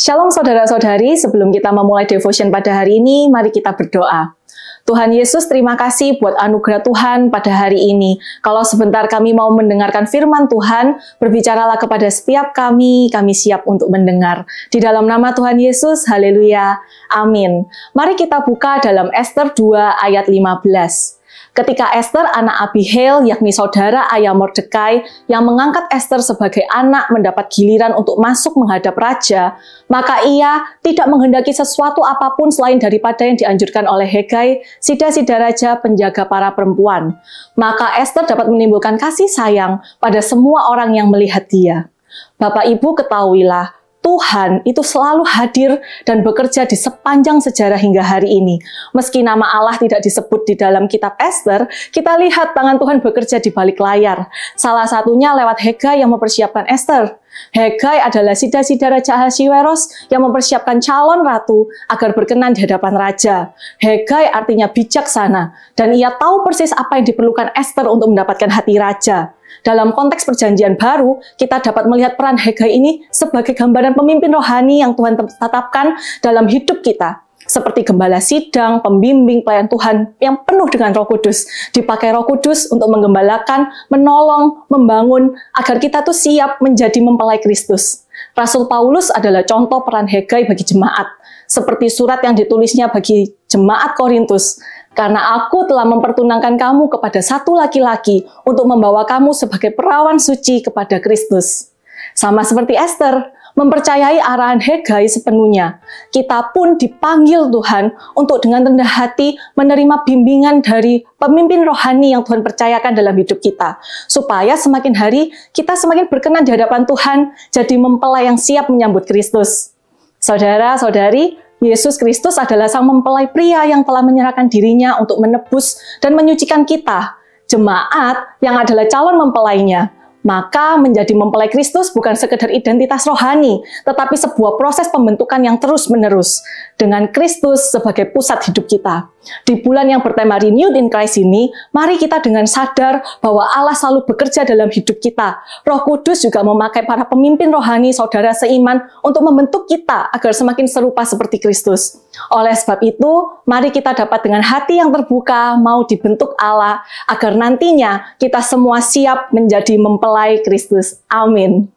Shalom saudara-saudari, sebelum kita memulai devotion pada hari ini, mari kita berdoa. Tuhan Yesus, terima kasih buat anugerah Tuhan pada hari ini. Kalau sebentar kami mau mendengarkan firman Tuhan, berbicaralah kepada setiap kami siap untuk mendengar. Di dalam nama Tuhan Yesus, haleluya, amin. Mari kita buka dalam Ester 2 ayat 15. Ketika Ester, anak Abihail, yakni saudara ayah Mordekai, yang mengangkat Ester sebagai anak mendapat giliran untuk masuk menghadap raja, maka ia tidak menghendaki sesuatu apapun selain daripada yang dianjurkan oleh Hegai, sida-sida raja penjaga para perempuan. Maka Ester dapat menimbulkan kasih sayang pada semua orang yang melihat dia. Bapak Ibu ketahuilah, Tuhan itu selalu hadir dan bekerja di sepanjang sejarah hingga hari ini. Meski nama Allah tidak disebut di dalam kitab Ester, kita lihat tangan Tuhan bekerja di balik layar. Salah satunya lewat Hegai yang mempersiapkan Ester. Hegai adalah sida-sida Raja Ahasiweros yang mempersiapkan calon ratu agar berkenan di hadapan raja. Hegai artinya bijaksana, dan ia tahu persis apa yang diperlukan Ester untuk mendapatkan hati raja. Dalam konteks perjanjian baru, kita dapat melihat peran Hegai ini sebagai gambaran pemimpin rohani yang Tuhan tetapkan dalam hidup kita. Seperti gembala sidang, pembimbing, pelayan Tuhan yang penuh dengan Roh Kudus. Dipakai Roh Kudus untuk menggembalakan, menolong, membangun, agar kita tuh siap menjadi mempelai Kristus. Rasul Paulus adalah contoh peran Hegai bagi jemaat. Seperti surat yang ditulisnya bagi jemaat Korintus. Karena aku telah mempertunangkan kamu kepada satu laki-laki untuk membawa kamu sebagai perawan suci kepada Kristus. Sama seperti Ester, mempercayai arahan Hegai sepenuhnya. Kita pun dipanggil Tuhan untuk dengan rendah hati menerima bimbingan dari pemimpin rohani yang Tuhan percayakan dalam hidup kita. Supaya semakin hari kita semakin berkenan di hadapan Tuhan, jadi mempelai yang siap menyambut Kristus. Saudara-saudari, Yesus Kristus adalah sang mempelai pria yang telah menyerahkan dirinya untuk menebus dan menyucikan kita, jemaat yang adalah calon mempelainya. Maka menjadi mempelai Kristus bukan sekedar identitas rohani, tetapi sebuah proses pembentukan yang terus-menerus, dengan Kristus sebagai pusat hidup kita. Di bulan yang bertema Renewed in Christ ini, mari kita dengan sadar bahwa Allah selalu bekerja dalam hidup kita. Roh Kudus juga memakai para pemimpin rohani saudara seiman untuk membentuk kita agar semakin serupa seperti Kristus. Oleh sebab itu, mari kita dapat dengan hati yang terbuka mau dibentuk Allah, agar nantinya kita semua siap menjadi mempelai Kristus. Amin.